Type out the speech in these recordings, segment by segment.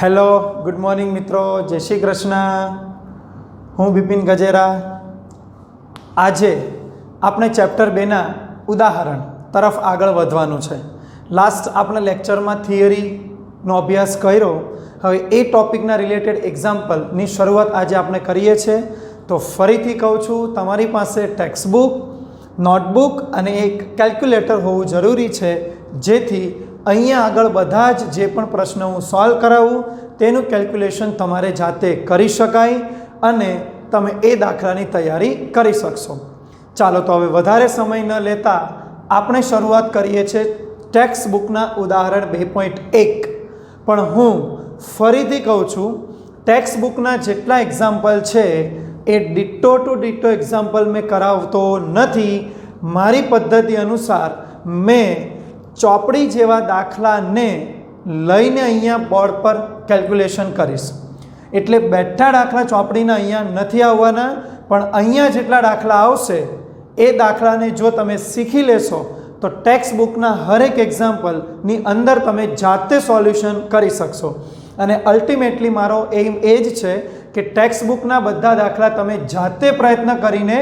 Hello, good morning મિત્રો. જય શ્રી કૃષ્ણ. હું બિપિન ગજેરા. આજે આપણે ચેપ્ટર 2ના ઉદાહરણ તરફ આગળ વધવાનું છે. લાસ્ટ આપણે લેક્ચરમાં થિયરીનો અભ્યાસ કર્યો. હવે એ ટોપિકના રિલેટેડ એક્ઝામ્પલની શરૂઆત આજે આપણે કરીએ છીએ. તો ફરીથી કહું છું, તમારી પાસે ટેક્સ્ટબુક, નોટબુક અને એક કેલ્ક્યુલેટર હોવું જરૂરી છે, જેથી અહીંયા આગળ બધા જ જે પણ પ્રશ્નો હું સોલ્વ કરાવું તેનું કેલ્ક્યુલેશન તમારે જાતે કરી શકાય અને તમે એ દાખલાની તૈયારી કરી શકશો. ચાલો તો હવે વધારે સમય ન લેતા આપણે શરૂઆત કરીએ છીએ ટેક્સ્ટ બુકના ઉદાહરણ 2.1. પણ હું ફરીથી કહું છું, ટેક્સ્ટ બુકના જેટલા એક્ઝામ્પલ છે એ ડિટ્ટો ટુ ડિટ્ટો એક્ઝામ્પલ મેં કરાવતો નથી. મારી પદ્ધતિ અનુસાર મેં ચોપડી જેવા દાખલાને લઈને અહીંયા બોર્ડ પર કેલ્ક્યુલેશન કરીશ. એટલે બેઠા દાખલા ચોપડીના અહીંયા નથી આવવાના, પણ અહીંયા જેટલા દાખલા આવશે એ દાખલાને જો તમે શીખી લેશો તો ટેક્સ્ટ બુકના હરેક એક્ઝામ્પલની અંદર તમે જાતે સોલ્યુશન કરી શકશો. અને અલ્ટિમેટલી મારો એમ એ જ છે કે ટેક્સ્ટ બુકના બધા દાખલા તમે જાતે પ્રયત્ન કરીને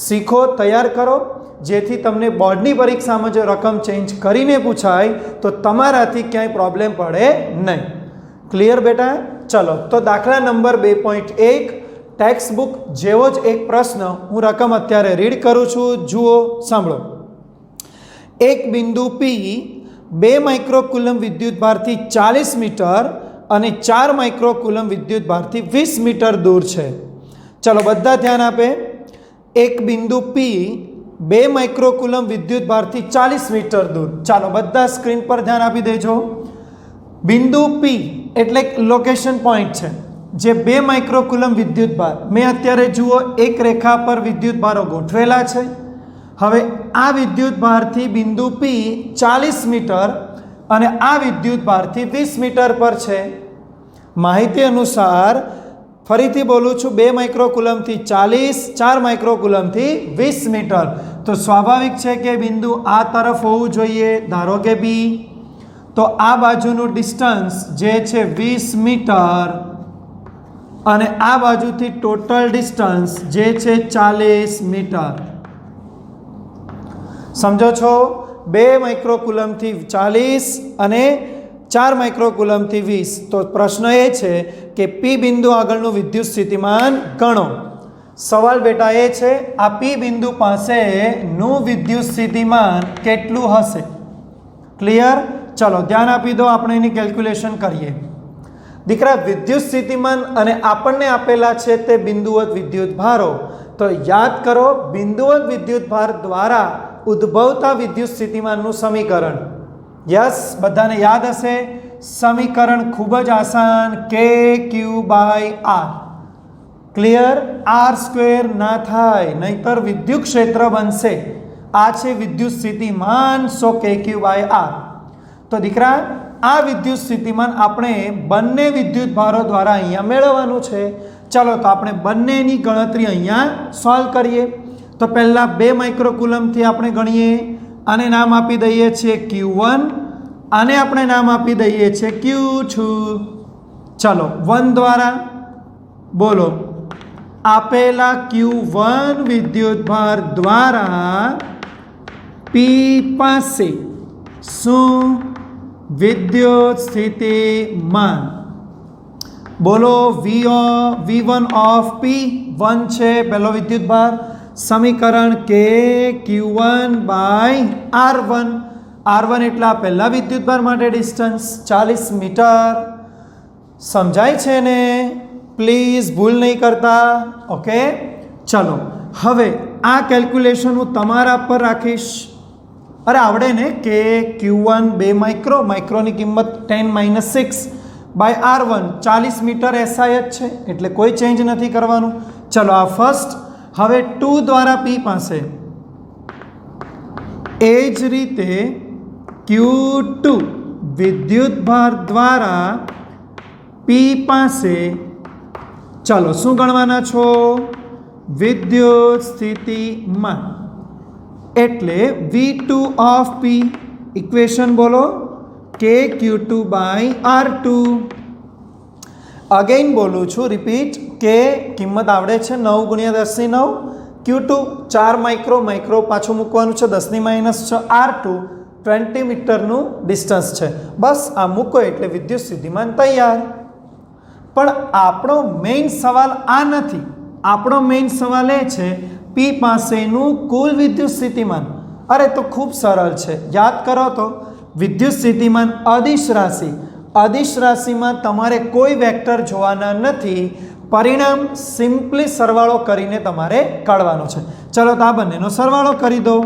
શીખો, તૈયાર કરો, જેથી તમને બોર્ડની પરીક્ષામાં જો રકમ ચેન્જ કરીને પૂછાય તો તમારાથી ક્યાંય પ્રોબ્લેમ પડે નહીં. ક્લિયર બેટા? ચલો તો દાખલા નંબર 2.1 ટેક્સ્ટ બુક જેવો જ એક પ્રશ્ન હું રકમ અત્યારે રીડ કરું છું. જુઓ, સાંભળો. એક બિંદુ P 2 માઇક્રોકુલમ વિદ્યુતભારથી 40 મીટર અને 4 માઇક્રોકુલમ વિદ્યુતભારથી 20 મીટર દૂર છે. ચલો બધા ધ્યાન આપે. એક બિંદુ P 2 માઇક્રોકુલમ વિદ્યુતભારથી 40 મીટર દૂર. ચાલો બધા સ્ક્રીન પર ધ્યાન આપી દેજો. બિંદુ P એટલે લોકેશન પોઈન્ટ છે, જે 2 માઇક્રોકુલમ વિદ્યુતભાર, મેં અત્યારે જુઓ એક રેખા પર વિદ્યુતભારો ગોઠવેલા છે. હવે આ વિદ્યુતભારથી બિંદુ P 40 મીટર અને આ વિદ્યુતભારથી 20 મીટર પર છે. માહિતી અનુસાર ફરીથી બોલું છું, 2 માઇક્રોકુલમથી 40, 4 માઇક્રોકુલમથી 20 મીટર. તો સ્વાભાવિક છે કે બિંદુ આ તરફ હોવું જોઈએ, ધારો કે B. તો આ બાજુનું ડિસ્ટન્સ જે છે 20 મીટર અને આ બાજુથી ટોટલ ડિસ્ટન્સ જે છે 40 મીટર. સમજો છો? 2 માઇક્રોકુલમથી 40 અને 4 માઇક્રોકુલમથી 20. તો પ્રશ્ન એ છે કે P બિંદુ આગળનું વિદ્યુત સ્થિતિમાન ગણો. સવાલ બેટા એ છે, આ P બિંદુ પાસેનું વિદ્યુત સ્થિતિમાન કેટલું હશે? ક્લિયર? ચલો ધ્યાન આપી દો, આપણે એની કેલ્ક્યુલેશન કરીએ. દીકરા, વિદ્યુત સ્થિતિમાન અને આપણને આપેલા છે તે બિંદુવત વિદ્યુત ભારો. તો યાદ કરો, બિંદુવત વિદ્યુત ભાર દ્વારા ઉદ્ભવતા વિદ્યુત સ્થિતિમાનનું સમીકરણ. યસ, બધાને યાદ હશે. સમીકરણ ખૂબ જ આસાન, KQ/R. ક્લિયર? R² ના થાય, નહીતર વિદ્યુત ક્ષેત્ર બનશે. આ છે વિદ્યુત સ્થિતિમાન, સો KQ/R. તો દીકરા, આ વિદ્યુત સ્થિતિમાન આપણે બંને વિદ્યુત ભારો દ્વારા અહીંયા મેળવવાનું છે. ચલો તો આપણે બંનેની ગણતરી અહીંયા સોલ્વ કરીએ. તો પહેલાં 2 માઇક્રોકુલમથી આપણે ગણીએ. આને નામ આપી દઈએ છીએ Q1, આને આપણે નામ આપી દઈએ છીએ Q2. ચલો 1 દ્વારા બોલો. આપેલા Q1 વિદ્યુતભાર દ્વારા P પાસે શું વિદ્યુત સ્થિતિમાન? બોલો. V1 ઓફ P 1 છે પહેલો વિદ્યુતભાર. સમીકરણ KQ1/R1. R1 એટલે પહેલા વિદ્યુતભાર માટે ડિસ્ટન્સ 40 મીટર. સમજાય છે ને? પ્લીઝ ભૂલ નહીં કરતા. ઓકે, ચલો હવે આ કેલ્ક્યુલેશન હું તમારા પર રાખીશ. અરે આવડે ને કે Q1 2 માઇક્રોની કિંમત 10 - 6/R1 40 મીટર SI જ છે, એટલે કોઈ ચેન્જ નથી કરવાનું. ચલો આ ફર્સ્ટ. હવે 2 દ્વારા P પાસે, એ જ રીતે Q2 વિદ્યુતભાર દ્વારા P પાસે, ચાલો શું ગણવાના છો? વિદ્યુત સ્થિતિમાન. એટલે V2 ઓફ P ઇક્વેશન બોલો, KQ2/R2. અગેઇન બોલું છું, રિપીટ, કે કિંમત આવડે છે 9 × 10⁹ Q2 4 માઇક્રો પાછું મૂકવાનું છે 10⁻6 R2 20 મીટરનું ડિસ્ટન્સ છે. બસ આ મૂકો એટલે વિદ્યુત સ્થિતિમાન તૈયાર. પણ આપણો મેઇન સવાલ આ નથી. આપણો મેઇન સવાલ એ છે P પાસેનું કુલ વિદ્યુત સ્થિતિમાન. અરે તો ખૂબ સરળ છે, યાદ કરો તો વિદ્યુત સ્થિતિમાન અદિશ રાશિ. અદિશ રાશિમાં તમારે કોઈ વેક્ટર જોવાના નથી, પરિણામ સિમ્પલી સરવાળો કરીને તમારે કાઢવાનો છે. ચલો તો આ બંનેનો સરવાળો કરી દો.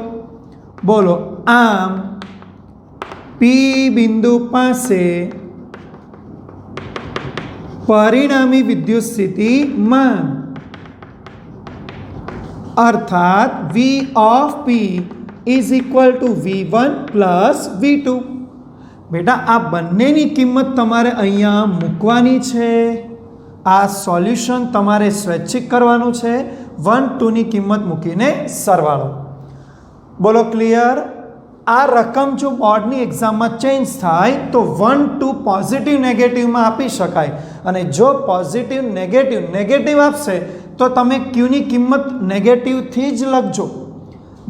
બોલો, આમ પી બિંદુ પાસે પરિણામી વિદ્યુત સ્થિતિમાન અર્થાત V of P is equal to V1 plus V2. બેટા આ બંનેની કિંમત તમારે અહીંયા મૂકવાની છે. આ સોલ્યુશન તમારે સ્વૈચ્છિક કરવાનું છે. 1 2 ની કિંમત મૂકીને સરવાળો. બોલો ક્લિયર? આ રકમ જો બોર્ડની એક્ઝામમાં ચેન્જ થાય તો 1 2 પોઝિટિવ નેગેટિવમાં આપી શકાય, અને જો પોઝિટિવ નેગેટિવ આપશે તો તમે ક્યુની કિંમત નેગેટિવથી જ લખજો.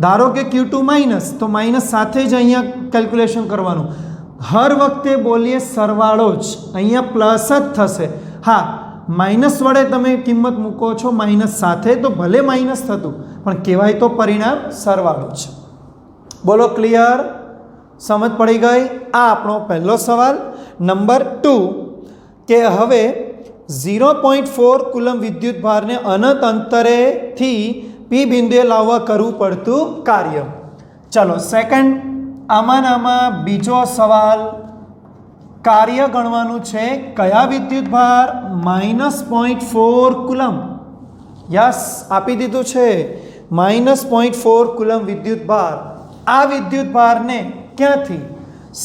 ધારો કે Q2 માઇનસ, તો માઇનસ સાથે જ અહીંયા કેલ્ક્યુલેશન કરવાનું. હર વખતે બોલીએ સરવાળો જ, અહીંયા પ્લસ જ થશે. હા, માઇનસ વડે તમે કિંમત મૂકો છો માઇનસ સાથે તો ભલે માઇનસ થતું, પણ કહેવાય તો પરિણામ સરવાળો જ. બોલો ક્લિયર? સમજ પડી ગઈ? આ આપણો પહેલો સવાલ. નંબર 2 કે હવે 0.4 કુલમ વિદ્યુત ભારને અનંત અંતરેથી P બિંદુએ લાવવા કરવું પડતું કાર્ય. ચલો સેકન્ડ, આમાં બીજો સવાલ. કાર્ય ગણવાનું છે. કયા વિદ્યુત ભાર? -0.4 કુલમ. યસ, આપી દીધું છે -0.4 કુલમ વિદ્યુત ભાર. આ વિદ્યુત ભારને ક્યાંથી?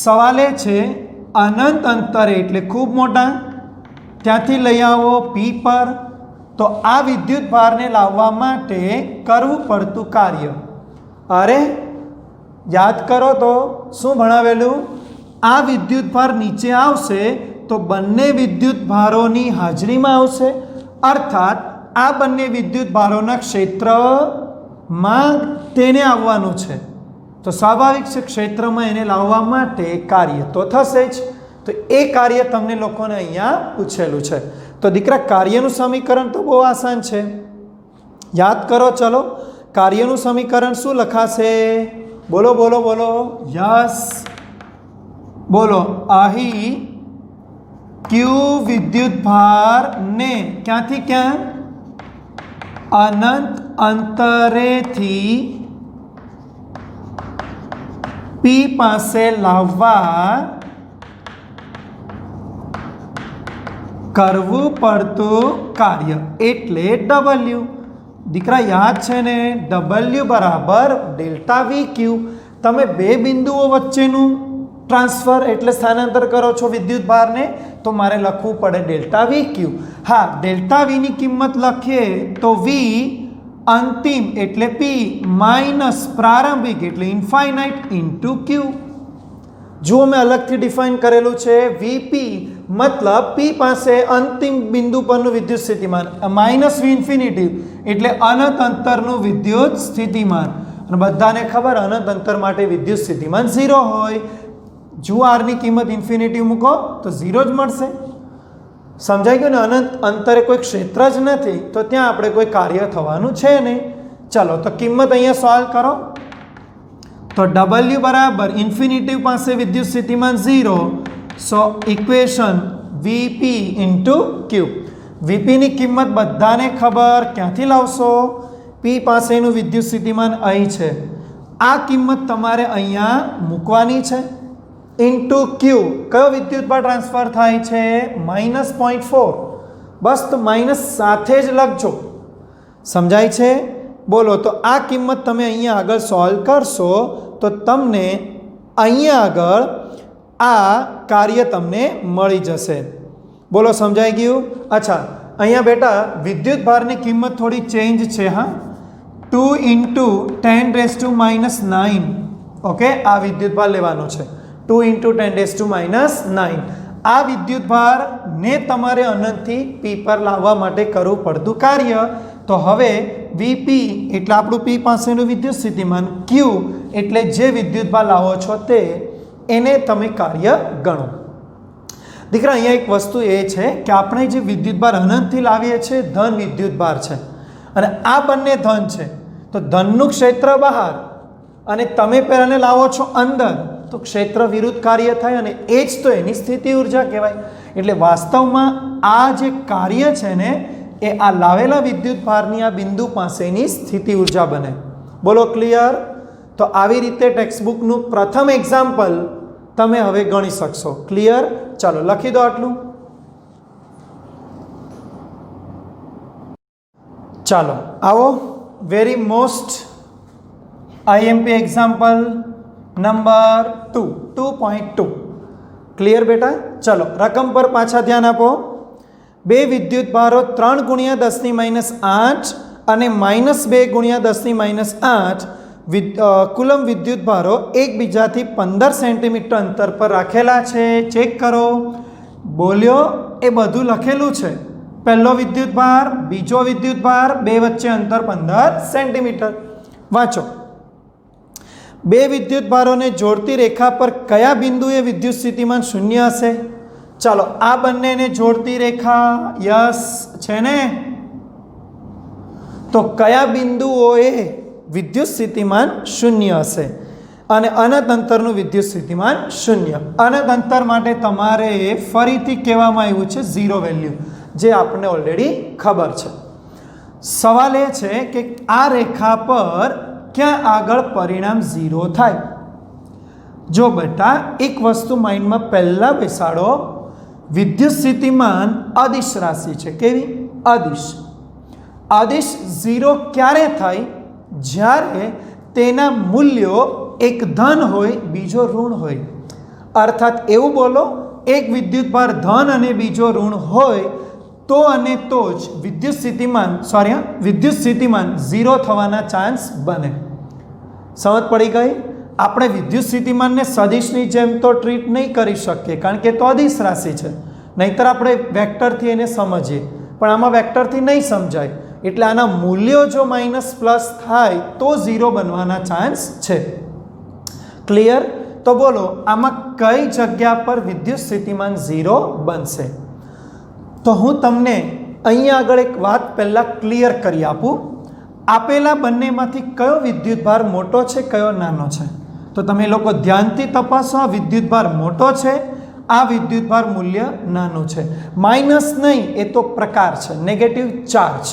સવાલ એ છે અનંત અંતરે એટલે ખૂબ મોટા, ત્યાંથી લઈ આવો P પર. તો આ વિદ્યુત ભારને લાવવા માટે કરવું પડતું કાર્ય. અરે યાદ કરો તો શું ભણાવેલું? આ વિદ્યુત ભાર નીચે આવશે તો બંને વિદ્યુત ભારોની હાજરીમાં આવશે, અર્થાત આ બંને વિદ્યુત ભારોના ક્ષેત્રમાં તેને આવવાનું છે. તો સ્વાભાવિક છે ક્ષેત્રમાં એને લાવવા માટે કાર્ય તો થશે જ. તો એ કાર્ય તમને લોકોને અહીંયા પૂછેલું છે. તો દીકરા કાર્યનું સમીકરણ તો બહુ આસાન છે, યાદ કરો. ચલો, કાર્યનું સમીકરણ શું લખાશે? બોલો બોલો બોલો. યસ, બોલો. અહીં Q વિદ્યુત ભાર ને ક્યાંથી ક્યાં? અનંત અંતરેથી P પાસે લાવવા કરવું પડતું કાર્ય એટલે W. દીકરા યાદ છે ને? W બરાબર ΔVQ. તમે બે બિંદુઓ વચ્ચેનું ટ્રાન્સફર એટલે સ્થાનાંતર કરો છો વિદ્યુત ભારને, તો મારે લખવું પડે ΔVQ. હા, ΔVની કિંમત લખીએ તો V અંતિમ એટલે P માઇનસ પ્રારંભિક એટલે ઇન્ફાઇનાઇટ ઇન્ટુ Q. જો મેં અલગથી ડિફાઇન કરેલું છે VP મતલબ P પાસે અંતિમ બિંદુ પરનું વિદ્યુત સ્થિતિમાન, માઇનસ V ઇન્ફિનિટી એટલે અનંત અંતરનું વિદ્યુત સ્થિતિમાન. અને બધાને ખબર અનંત અંતર માટે વિદ્યુત સ્થિતિમાન 0 હોય. જો આરની કિંમત ઇન્ફિનિટી મૂકો તો 0 જ મળશે. સમજાઈ ગયું ને? અનંત અંતરે કોઈ ક્ષેત્ર જ નથી તો ત્યાં આપણે કોઈ કાર્ય થવાનું છે નહીં. ચલો તો કિંમત અહીંયા સોલ્વ કરો. તો W બરાબર ઇન્ફિનિટી પાસે વિદ્યુત સ્થિતિમાન 0, સો ઇક્વેશન VP ઇન્ટુ Q. VPની કિંમત બધાને ખબર, ક્યાંથી લાવશો? P પાસેનું વિદ્યુત સ્થિતિમાન અહીં છે, આ કિંમત તમારે અહીંયા મૂકવાની છે. ઇન્ટુ Q, કયો વિદ્યુત ભાર ટ્રાન્સફર થાય છે? -0.4. બસ તો માઇનસ સાથે જ લખજો. સમજાય છે? બોલો, તો આ કિંમત તમે અહીંયા આગળ સોલ્વ કરશો તો તમને અહીંયા આગળ આ કાર્ય તમને મળી જશે. બોલો, સમજાઈ ગયું? અચ્છા, અહીંયા બેટા વિદ્યુત ભારની કિંમત થોડી ચેન્જ છે. હા, 2 × 10⁻⁹. ઓકે, આ વિદ્યુત ભાર લેવાનો છે 2 × 10⁻⁹. આ વિદ્યુતભારને તમારે અનંતથી પી પર લાવવા માટે કરવું પડતું કાર્ય. તો હવે વીપી એટલે આપણું પી પાસેનું વિદ્યુત સ્થિતિમાન, ક્યુ એટલે જે વિદ્યુતભાર લાવો છો તે, એને તમે કાર્ય ગણો. દીકરા અહીંયા એક વસ્તુ એ છે કે આપણે જે વિદ્યુતભાર અનંતથી લાવીએ છીએ ધન વિદ્યુતભાર છે અને આ બંને ધન છે. તો ધનનું ક્ષેત્ર બહાર અને તમે પહેલાને લાવો છો અંદર, તો ક્ષેત્ર વિરુદ્ધ કાર્ય થાય અને એ જ તો એની સ્થિતિ ઉર્જા કહેવાય. એટલે વાસ્તવમાં આ જે કાર્ય છે ને એ આ લાવેલા વિદ્યુતભારની આ બિંદુ પાસેની સ્થિતિ ઉર્જા બને. બોલો ક્લિયર? તો આવી રીતે ટેક્સ્ટબુકનું પ્રથમ એક્ઝામ્પલ તમે હવે ગણી શકશો. ક્લિયર? ચાલો લખી દો આટલું. ચાલો આવો very most IMP example number 2.2. Clear બેટા? ચલો રકમ પર પાછા ધ્યાન આપો. બે વિદ્યુતભારો 3 × 10⁻8 અને -2 × 10⁻8 કુલમ વિદ્યુતભારો એકબીજાથી 15 સેન્ટીમીટર અંતર પર રાખેલા છે. ચેક કરો. બોલ્યો એ બધું લખેલું છે. પહેલો વિદ્યુતભાર, બીજો વિદ્યુતભાર, બે વચ્ચે અંતર 15 સેન્ટીમીટર. વાંચો. બે વિદ્યુતભારોને જોડતી રેખા પર કયા બિંદુએ વિદ્યુત સ્થિતિમાન શૂન્ય હશે? ચાલો આ બંનેને જોડતી રેખા યસ છે ને, તો કયા બિંદુઓએ વિદ્યુત સ્થિતિમાન શૂન્ય હશે? અને અનંત અંતરનું વિદ્યુત સ્થિતિમાન શૂન્ય. અનંત અંતર માટે તમારે ફરીથી કહેવામાં આવ્યું છે 0 વેલ્યુ, જે આપણને ઓલરેડી ખબર છે. સવાલ એ છે કે આ રેખા પર ક્યાં આગળ પરિણામ 0 થાય? જો બેટા એક વસ્તુ માઇન્ડમાં પહેલાં બેસાડો, વિદ્યુત સ્થિતિમાન અદિશ રાશિ છે. કેવી? અદિશ. અદિશ 0 ક્યારે થાય? જ્યારે તેના મૂલ્યો એક ધન હોય, બીજો ઋણ હોય. અર્થાત એવું બોલો, એક વિદ્યુતભાર ધન અને બીજો ઋણ હોય તો અને તો જ વિદ્યુત સ્થિતિમાન 0 થવાના ચાન્સ બને. સમજ પડી ગઈ? આપણે વિદ્યુત સ્થિતિમાનને સદિશની જેમ તો ટ્રીટ નહીં કરી શકીએ, કારણ કે તો અદિશ રાશિ છે. નહીંતર આપણે વેક્ટરથી એને સમજીએ, પણ આમાં વેક્ટરથી નહીં સમજાય. એટલે આના મૂલ્યો જો માઇનસ પ્લસ થાય તો 0 બનવાના ચાન્સ છે. ક્લિયર? તો બોલો આમાં કઈ જગ્યા પર વિદ્યુત સ્થિતિમાન 0 બનશે? તો હું તમને અહીંયા આગળ એક વાત પહેલાં ક્લિયર કરી આપું. આપેલા બંનેમાંથી કયો વિદ્યુતભાર મોટો છે, કયો નાનો છે? તો તમે લોકો ધ્યાનથી તપાસો. આ વિદ્યુતભાર મોટો છે, આ વિદ્યુતભાર મૂલ્ય નાનું છે. માઇનસ નહીં, એ તો પ્રકાર છે, નેગેટિવ ચાર્જ.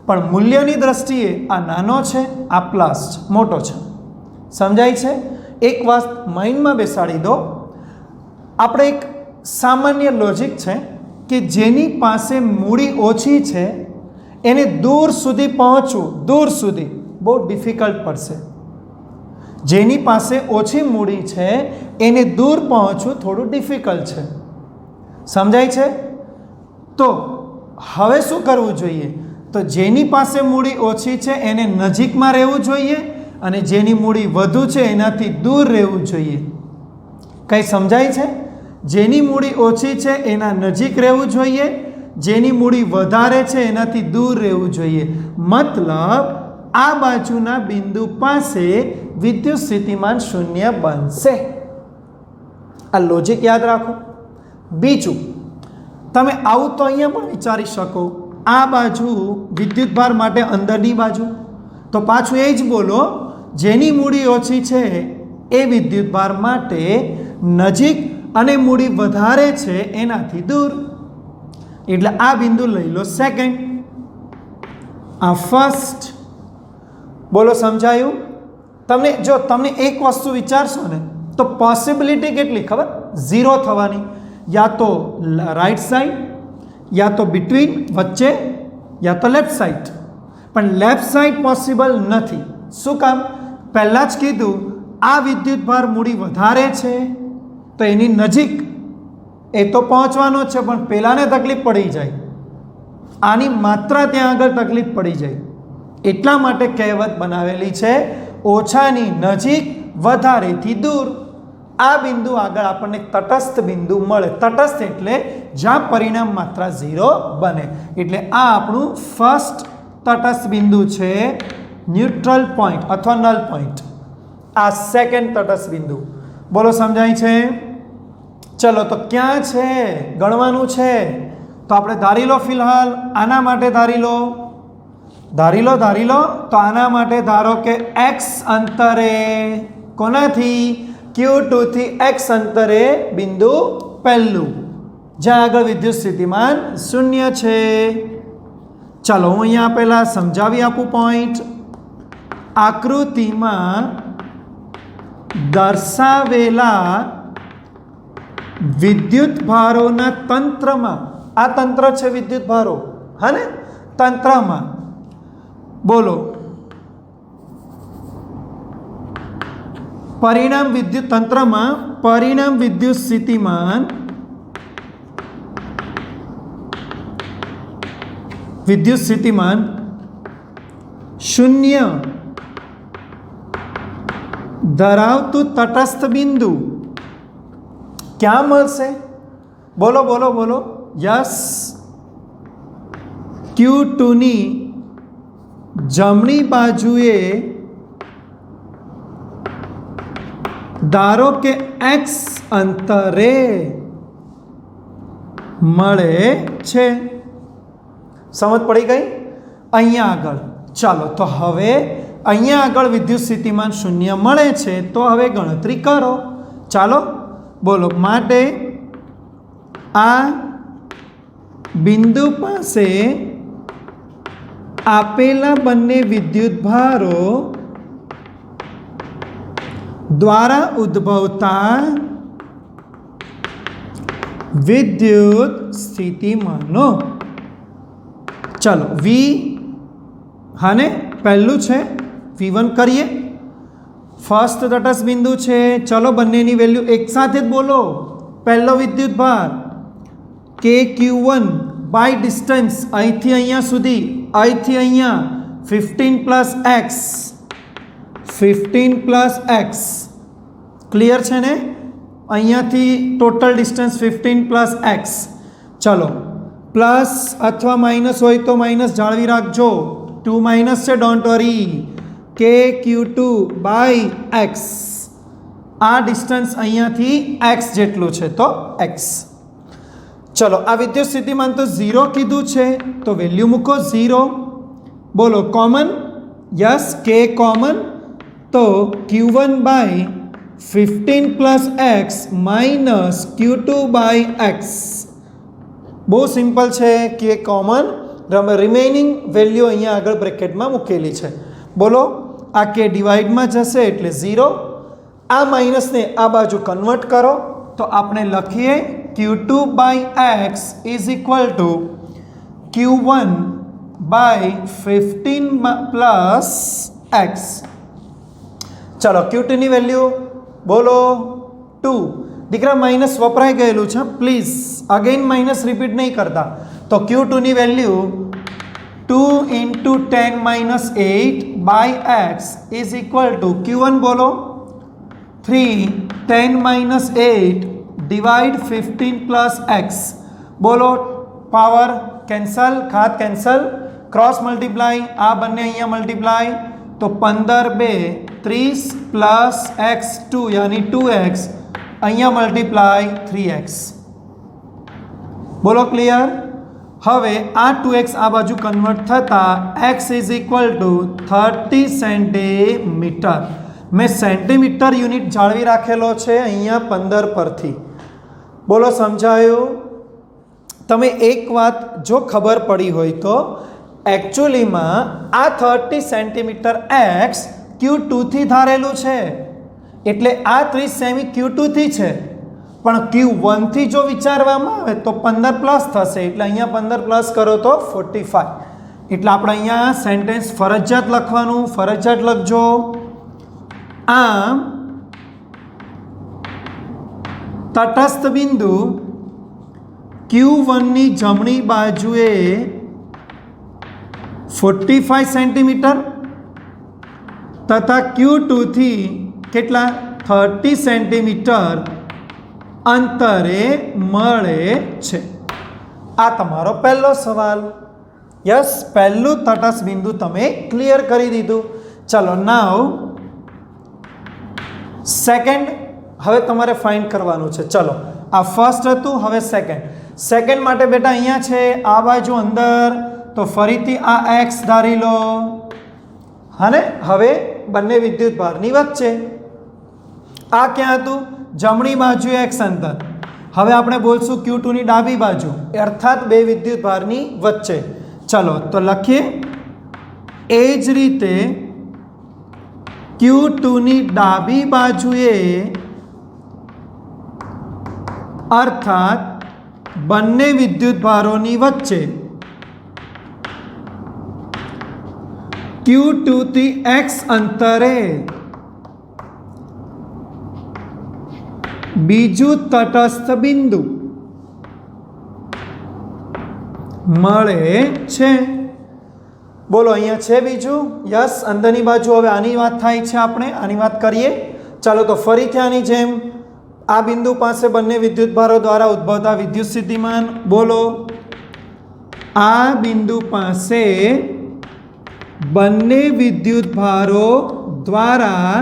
પણ મૂલ્યની દ્રષ્ટિએ આ નાનો છે, આ પ્લસ છે, મોટો છે. સમજાય છે? એક વાત માઇન્ડમાં બેસાડી દો. આપણે એક સામાન્ય લોજિક છે કે જેની પાસે મૂડી ઓછી છે એને દૂર સુધી પહોંચવું, દૂર સુધી બહુ ડિફિકલ્ટ પડશે. જેની પાસે ઓછી મૂડી છે એને દૂર પહોંચવું થોડું ડિફિકલ્ટ છે. સમજાય છે? તો હવે શું કરવું જોઈએ? તો જેની પાસે મૂડી ઓછી છે એને નજીકમાં રહેવું જોઈએ અને જેની મૂડી વધુ છે એનાથી દૂર રહેવું જોઈએ. કંઈ સમજાય છે? જેની મૂડી ઓછી છે એના નજીક રહેવું જોઈએ, જેની મૂડી વધારે છે એનાથી દૂર રહેવું જોઈએ. મતલબ આ બાજુના બિંદુ પાસે વિદ્યુત સ્થિતિમાન શૂન્ય બનશે. આ લોજિક યાદ રાખો. બીજું, તમે આવું તો અહીંયા પણ વિચારી શકો, આ બાજુ વિદ્યુતભાર માટે અંદરની બાજુ, તો પાછું એ જ બોલો, જેની મૂડી ઓછી છે એ વિદ્યુતભાર માટે નજીક અને મૂડી વધારે છે એનાથી દૂર. એટલે આ બિંદુ લઈ લો સેકન્ડ, આ ફર્સ્ટ. બોલો સમજાયું? તમને એક વસ્તુ વિચારશો ને તો પોસિબિલિટી કેટલી ખબર? 0 થવાની. યા તો રાઈટ સાઈડ, યા તો બિટવીન, વચ્ચે, યા તો લેફ્ટ સાઈડ. પણ લેફ્ટ સાઈડ પોસિબલ નથી. શું કામ? પહેલાં જ કીધું, આ વિદ્યુતભાર મૂડી વધારે છે તો એની નજીક એ તો પહોંચવાનો છે, પણ પહેલાંને તકલીફ પડી જાય, આની માત્રા ત્યાં આગળ તકલીફ પડી જાય. એટલા માટે કહેવત બનાવેલી છે, ઓછાની નજીક, વધારેથી દૂર. આ બિંદુ આગળ આપણને તટસ્થ બિંદુ મળે. તટસ્થ એટલે જ્યાં પરિણામ માત્રા 0 બને. એટલે આ આપણું ફર્સ્ટ તટસ્થ બિંદુ છે, ન્યુટ્રલ પોઈન્ટ અથવા નલ પોઈન્ટ. આ સેકન્ડ તટસ્થ બિંદુ. બોલો સમજાય છે? ચલો તો ક્યાં છે ગણવાનું છે. તો આપણે ધારી લો, ફિલહાલ આના માટે ધારી લો તો આના માટે ધારો કે x અંતરે, કોનાથી? Q2 થી x અંતરે બિંદુ પહેલું, જ્યાં આગળ વિદ્યુત સ્થિતિમાન 0 છે. ચાલો હું અહીંયા પહેલાં સમજાવી આપું પોઈન્ટ. આકૃતિમાં દર્શાવેલા વિદ્યુત ભારોના તંત્રમાં, આ તંત્ર છે વિદ્યુત ભારો, હા ને? તંત્રમાં બોલો પરિણામ વિદ્યુત તંત્રમાં પરિણામ વિદ્યુત સ્થિતિમાન શૂન્ય ધરાવતું તટસ્થ બિંદુ ક્યાં મળશે? બોલો. યસ, Q2 ની જમણી બાજુએ ધારો કે x અંતરે મળે છે. સમજ પડી ગઈ? અહીંયા આગળ. ચાલો તો હવે અહીંયા આગળ વિદ્યુત સ્થિતિમાન 0 મળે છે, તો હવે ગણતરી કરો. ચાલો બોલો. માટે આ બિંદુ પાસે આપેલા બંને વિદ્યુત ભારો દ્વારા ઉદ્ભવતા વિદ્યુત સ્થિતિમાનો. ચલો V, હાને પહેલું છે, V1 કરીએ. ફર્સ્ટ તટસ્થ બિંદુ છે. ચલો બંનેની વેલ્યુ એકસાથે જ બોલો. પહેલો વિદ્યુત ભાર KQ1 બાય ડિસ્ટન્સ અહીંથી અહીંયા સુધી, અહીંથી અહીંયા 15 પ્લસ x. ક્લિયર છે ને? અહીંયાથી ટોટલ ડિસ્ટન્સ 15 પ્લસ x. ચલો પ્લસ અથવા માઇનસ હોય તો માઇનસ જાળવી રાખજો. 2 માઇનસ છે, don't worry. KQ2 by x. આ ડિસ્ટન્સ અહીંયાથી x જેટલું છે, તો x. ચલો આ વિદ્યુત સ્થિતિમાન તો 0 કીધું છે, તો વેલ્યુ મૂકો 0. બોલો કોમન? Yes, K common. તો Q1 by 15 plus x minus Q2 by x. બહુ સિમ્પલ છે. K કોમન, રિમેઇનિંગ વેલ્યુ અહીંયા આગળ બ્રેકેટમાં મૂકેલી છે. બોલો આ K ડિવાઈડમાં જશે એટલે 0. આ માઇનસને આ બાજુ કન્વર્ટ કરો તો આપણે લખીએ Q2 by x is equal to Q1 by 15 plus x. ચલો Q2 ની વેલ્યુ બોલો 2. દીકરા માઇનસ વપરાઈ ગયેલું છે, પ્લીઝ અગેન માઇનસ રિપીટ નહીં કરતા. તો Q2 ની value 2 into 10 minus 8 by x is equal to Q1 બોલો 3 10 minus 8 divide 15 plus x. બોલો પાવર કેન્સલ, ઘાત કેન્સલ, ક્રોસ મલ્ટીપ્લાય, આ બંને અહીંયા મલ્ટીપ્લાય, તો 15 2 30 પ્લસ x2 યાની 2x, અહીંયા મલ્ટીપ્લાય 3x. બોલો ક્લિયર? હવે આ 2x આ બાજુ કન્વર્ટ થતાં x is equal two 30 centimetre. મેં સેન્ટીમીટર યુનિટ જાળવી રાખેલો છે અહીંયા 15 પરથી. બોલો સમજાયું? તમે એક વાત જો ખબર પડી હોય તો એકચ્યુઅલીમાં આ 30 સેન્ટીમીટર x Q2 થી ધારેલું છે, એટલે આ 30 સેમી Q2 થી છે. પણ Q1 થી જો વિચારવામાં આવે તો 15 પ્લસ થશે, એટલે અહીંયા 15 પ્લસ કરો તો 45. એટલે આપણે અહીંયા સેન્ટેન્સ ફરજિયાત લખવાનું, ફરજિયાત લખજો. આમ તટસ્થ બિંદુ Q1 ની જમણી બાજુએ 45 સેન્ટીમીટર તથા Q2 થી કેટલા 30 સેન્ટીમીટર અંતરે મળે છે. આ તમારો પહેલો સવાલ. યસ, પહેલું તટસ્થ બિંદુ તમે ક્લિયર કરી દીધું. ચલો નાવ સેકન્ડ હવે તમારે ફાઇન્ડ કરવાનું છે. ચલો આ ફર્સ્ટ હતું, હવે સેકન્ડ માટે બેટા અહીંયા છે આ બાજુ અંદર, તો ફરીથી આ એક્સ ધારી લો. હા ને, હવે બંને વિદ્યુત ભારની વચ્ચે. આ ક્યાં હતું? જમણી બાજુ એક્સ અંતર. હવે આપણે બોલશું Q2 ની ડાબી બાજુ, અર્થાત બે વિદ્યુત ભારની વચ્ચે. ચલો તો લખીએ એ જ રીતે Q2 ની ડાબી બાજુએ અર્થાત બંને વિદ્યુત ભારોની વચ્ચે Q2 થી x અંતરે બીજું તટસ્થ બિંદુ મળે છે. બોલો અહીંયા છે બીજું? યસ, અંદરની બાજુ. હવે આની વાત થાય છે, આપણે આની વાત કરીએ. ચાલો તો ફરીથી આની જેમ આ બિંદુ પાસે બંને વિદ્યુત ભારો દ્વારા ઉદ્ભવતા વિદ્યુત સ્થિતિમાન. બોલો, આ બિંદુ પાસે બંને વિદ્યુત ભારો દ્વારા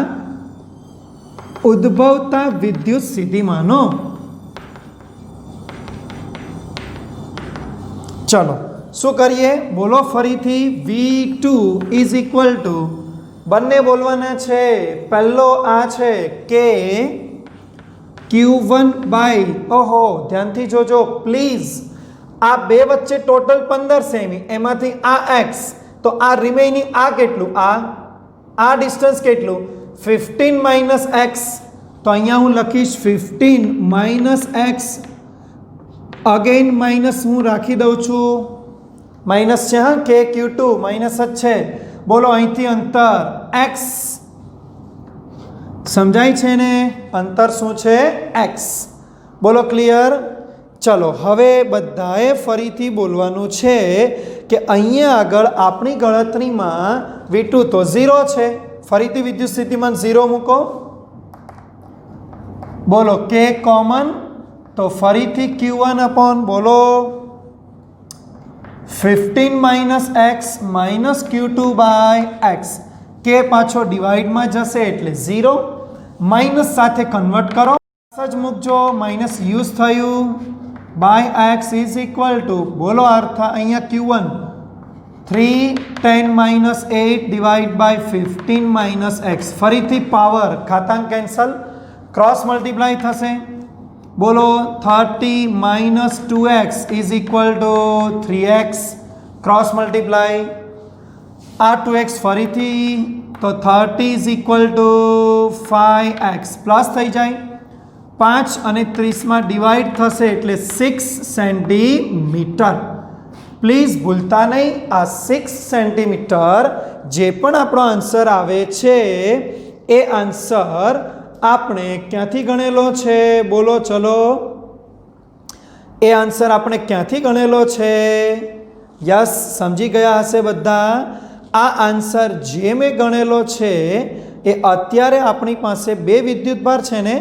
ઉદ્ભવતા વિદ્યુત સ્થિતિમાનો. ચલો શું કરીએ? બોલો ફરીથી. V2 ઇઝ ઇક્વલ ટુ, બંને બોલવાના છે. પહેલો આ છે કે Q1 બાય, ઓહો ધ્યાનથી જોજો પ્લીઝ, આ બે વચ્ચે ટોટલ 15 સેમી, એમાંથી આ x, તો આ રિમેઇનિંગ આ કેટલું? આ ડિસ્ટન્સ કેટલું? 15 માઇનસ એક્સ. તો અહીંયા હું લખીશ 15 માઇનસ એક્સ. અગેન માઇનસ હું રાખી દઉં છું, માઇનસ છે. હા, કે Q2 માઇનસ જ છે. બોલો અહીંથી અંતર x, સમજાય છે ને? અંતર શું છે? x. બોલો ક્લિયર? ચલો હવે બધાએ ફરીથી બોલવાનું છે કે અહીંયા આગળ આપણી ગણતરીમાં V2 તો 0 છે. ફરીથી વિદ્યુત સ્થિતિમાન 0 મૂકો. બોલો કે કોમન, તો ફરીથી Q1 અપોન, બોલો 15 minus x minus Q2 by x. કે પાછો ડિવાઈડમાં જશે એટલે 0. માઇનસ સાથે કન્વર્ટ કરો, જ મૂકજો, માઇનસ યુઝ થયું. By x is equal to, બોલો અર્થ અહીંયા Q1 310 minus 8 divide by 15 minus x. ફરીથી પાવર ખાતાંક કેન્સલ, ક્રોસ મલ્ટીપ્લાય થશે. બોલો 30 minus 2x is equal to 3x, cross multiply. આ 2x ફરીથી, તો 30 is equal two 5x, plus થઈ જાય. 5 અને 30માં ડિવાઈડ થશે એટલે 6 સેન્ટીમીટર. પ્લીઝ ભૂલતા નહીં, આ 6 સેન્ટીમીટર જે પણ આપણો આન્સર આવે છે એ આન્સર આપણે ક્યાંથી ગણેલો છે? બોલો ચલો, એ આન્સર આપણે ક્યાંથી ગણેલો છે? યસ, સમજી ગયા હશે બધા. આ આન્સર જે મેં ગણેલો છે એ અત્યારે આપણી પાસે બે વિદ્યુતભાર છે ને,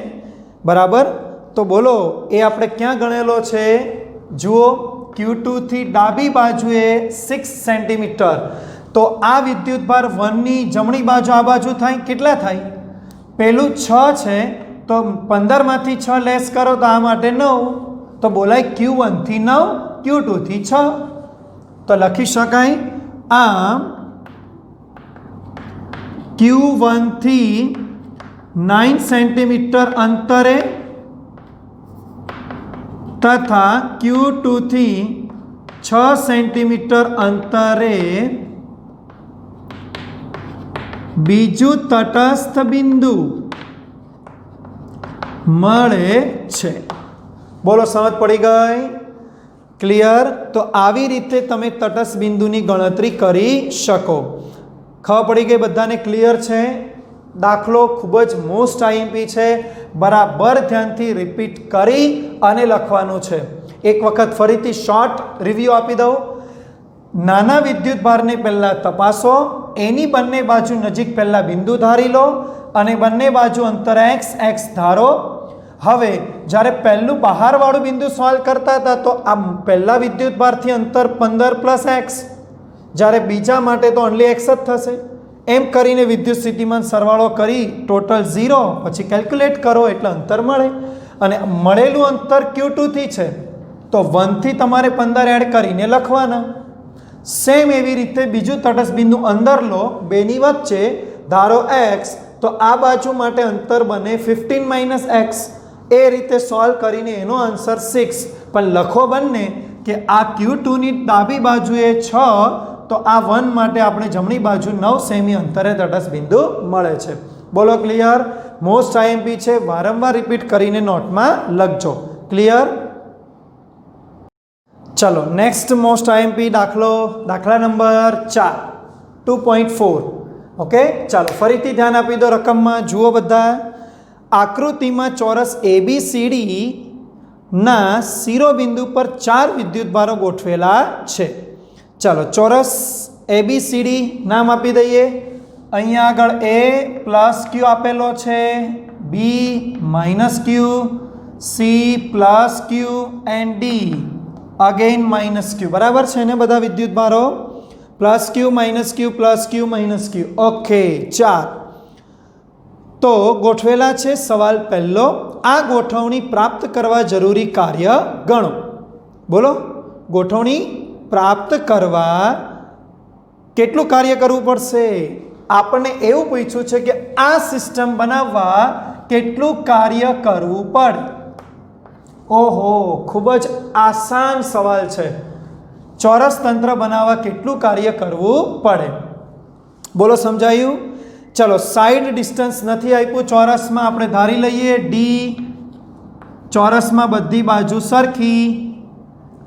બરાબર? તો બોલો એ આપણે ક્યાં ગણેલો છે? જુઓ, Q2 થી ડાબી બાજુએ 6 સેન્ટીમીટર. તો આ વિદ્યુતભાર 1ની જમણી બાજુ આ બાજુ થાય, કેટલા થાય? પેલું 6 છે, તો 15માંથી 6 લેસ કરો તો આ માટે 9, તો બોલાય Q1 થી 9, Q2 થી 6. તો લખી શકાય આમ Q1 થી 9 સેન્ટીમીટર અંતરે તથા Q2 થી 6 સેન્ટીમીટર અંતરે બીજું તટસ્થ બિંદુ મળે છે. બોલો સમજ પડી ગઈ? ક્લિયર? તો આવી રીતે તમે તટસ્થ બિંદુની ગણતરી કરી શકો. ખબર પડી ગઈ બધાને? ક્લિયર છે? દાખલો ખૂબ જ મોસ્ટ આઈએમપી છે, બરાબર ધ્યાનથી રિપીટ કરી અને લખવાનું છે. એક વખત ફરીથી શોર્ટ રિવ્યૂ આપી દઉં. નાના વિદ્યુત ભારને પહેલાં તપાસો, એની બંને બાજુ નજીક પહેલાં બિંદુ ધારી લો, અને બંને બાજુ અંતર x ધારો. હવે જ્યારે પહેલું બહારવાળું બિંદુ સોલ્વ કરતા હતા તો આ પહેલા વિદ્યુતભારથી અંતર 15 + x, જ્યારે બીજા માટે તો ઓનલી x જ થશે. એમ કરીને વિદ્યુત સ્થિતિમાન સરવાળો કરી ટોટલ 0, પછી કેલ્ક્યુલેટ કરો એટલે અંતર મળે. અને મળેલું અંતર Q2 થી છે તો 1 થી તમારે 15 એડ કરીને લખવાના. સેમ એવી રીતે બીજું તટસ્થ બિંદુ અંદર લો, બેની વચ્ચે ધારો x, તો આ બાજુ માટે અંતર બને 15 - x. એ રીતે સોલ્વ કરીને એનો આન્સર 6. પણ લખો બંને કે આ Q2 ની ડાબી બાજુએ 6, તો આ 1 માટે આપણે જમણી બાજુ 9 સેમી અંતરે તટસ્થ બિંદુ મળે છે. બોલો ક્લિયર? મોસ્ટ આઈએમપી છે, વારંવાર રિપીટ કરીને નોટમાં લખજો. ક્લિયર? ચલો નેક્સ્ટ મોસ્ટ આઈએમપી દાખલા નંબર 4, 2.4. ઓકે, ચાલો ફરીથી ધ્યાન આપી દો રકમમાં. જુઓ બધા, આકૃતિમાં ચોરસ ABCD ના શિરોબિંદુ પર 4 વિદ્યુતભારો ગોઠવેલા છે. ચાલો ચોરસ ABCD નામ આપી દઈએ. અહીંયા આગળ A + Q આપેલો છે, B - Q, C + Q and D again -Q. બરાબર છે ને બધા વિદ્યુતભારો? +Q - Q +Q - Q. Okay, 4 તો ગોઠવેલા છે. સવાલ પહેલો, આ ગોઠવણી પ્રાપ્ત કરવા જરૂરી કાર્ય ગણો. બોલો, ગોઠવણી પ્રાપ્ત કરવા કેટલું કાર્ય કરવું પડશે? આપણને એવું પૂછ્યું છે કે આ સિસ્ટમ બનાવવા કેટલું કાર્ય કરવું પડે. ઓહો, ખૂબ જ આસાન સવાલ છે. ચોરસ તંત્ર બનાવવા કેટલું કાર્ય કરવું પડે? બોલો, સમજાયું? ચલો, સાઈડ ડિસ્ટન્સ નથી આપ્યું ચોરસમાં, આપણે ધારી લઈએ D. ચોરસમાં બધી બાજુ સરખી.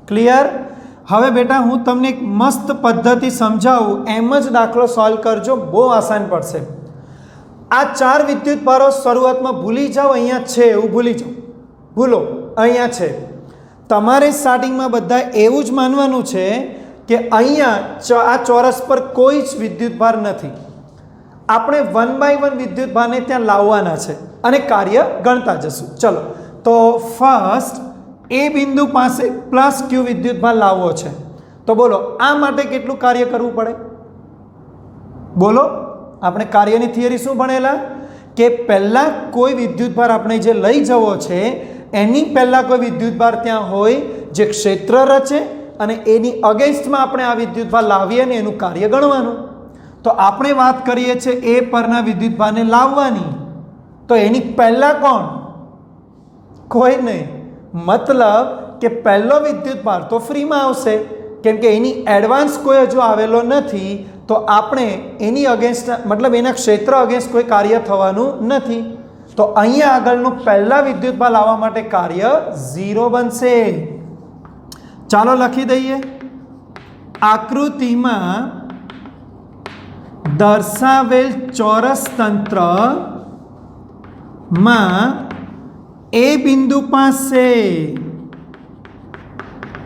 ક્લિયર? હવે બેટા હું તમને એક મસ્ત પદ્ધતિ સમજાવું, એમ જ દાખલો સોલ્વ કરજો, બહુ આસાન પડશે. આ 4 વિદ્યુતભારો શરૂઆતમાં ભૂલી જાઓ, અહીંયા છે એવું ભૂલી જાઓ, ભૂલો, અહીંયા છે. તમારે સ્ટાર્ટિંગમાં બધા એવું જ માનવાનું છે કે અહીંયા આ ચોરસ પર કોઈ જ વિદ્યુતભાર નથી. આપણે 1 બાય 1 વિદ્યુતભારને ત્યાં લાવવાના છે અને કાર્ય ગણતા જશું. ચલો, તો ફર્સ્ટ એ બિંદુ પાસે +Q વિદ્યુતભાર લાવવો છે. તો બોલો આ માટે કેટલું કાર્ય કરવું પડે? બોલો, આપણે કાર્યની થિયરી શું ભણેલા કે પહેલાં કોઈ વિદ્યુતભાર આપણે જે લઈ જવો છે એની પહેલાં કોઈ વિદ્યુતભાર ત્યાં હોય જે ક્ષેત્ર રચે અને એની અગેન્સ્ટમાં આપણે આ વિદ્યુતભાર લાવીએ ને એનું કાર્ય ગણવાનું. તો આપણે વાત કરીએ છીએ એ પરના વિદ્યુતભારને લાવવાની, તો એની પહેલાં કોણ? કોઈ નહીં. મતલબ કે પહેલો વિદ્યુતભાર તો ફ્રીમાં આવશે, કેમ કે એની એડવાન્સ કોઈ હજુ આવેલો નથી, તો આપણે એની અગેન્સ્ટ મતલબ એના ક્ષેત્ર અગેન્સ્ટ કોઈ કાર્ય થવાનું નથી. તો અહીંયા આગળનું પહેલા વિદ્યુતભાર લાવવા માટે કાર્ય 0 બનશે. ચાલો લખી દઈએ. આકૃતિમાં દર્શાવેલ ચોરસ તંત્રમાં એ બિંદુ પાસે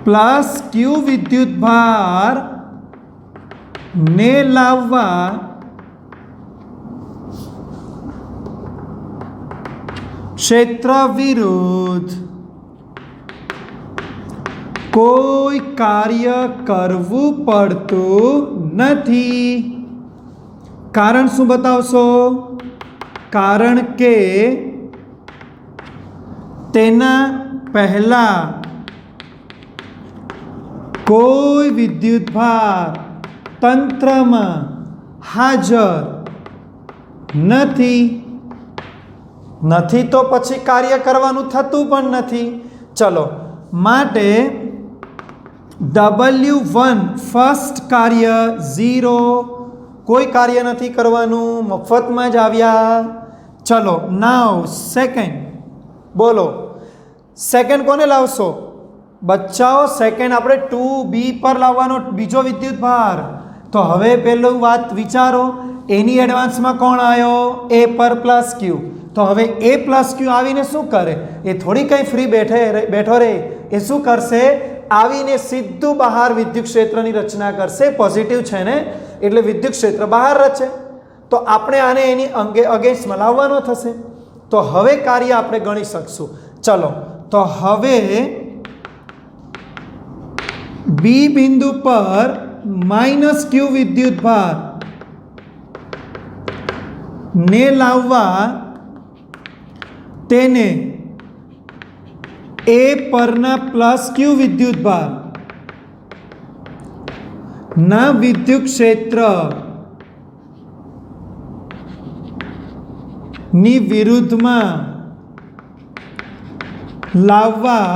+Q વિદ્યુતભાર ને લાવવા ક્ષેત્ર વિરુદ્ધ કોઈ કાર્ય કરવું પડતું નથી. કારણ શું બતાવશો? કારણ કે તેના પહેલા કોઈ વિદ્યુતભાર તંત્રમાં હાજર નથી. તો પછી કાર્ય કરવાનું થતું પણ નથી. ચલો, માટે W1 ફર્સ્ટ કાર્ય 0, કોઈ કાર્ય નથી કરવાનું, મફતમાં જ આવ્યા. ચલો, નાવ સેકન્ડ. બોલો, સેકન્ડ કોને લાવશો? બચ્ચાઓ, સેકન્ડ આપણે 2B પર લાવવાનો બીજો વિદ્યુતભાર. તો હવે પેલું વાત વિચારો, એની એડવાન્સમાં કોણ આવ્યો? A પર +Q. તો હવે A + Q આવીને શું કરે? એ થોડી કંઈ ફ્રી બેઠો રહે. એ શું કરશે? આવીને સીધું બહાર વિદ્યુત ક્ષેત્રની રચના કરશે. પોઝિટિવ છે ને, એટલે વિદ્યુત ક્ષેત્ર બહાર રચે. તો આપણે આને એની અગેન્સ્ટમાં લાવવાનો થશે. તો હવે કાર્ય આપણે ગણી શકશું. ચલો તો હવે બી બિંદુ પર -q વિદ્યુતભાર ને લાવવા તેને એ પરના +q વિદ્યુતભાર ના વિદ્યુત ક્ષેત્ર ની વિરુદ્ધમાં લાવવા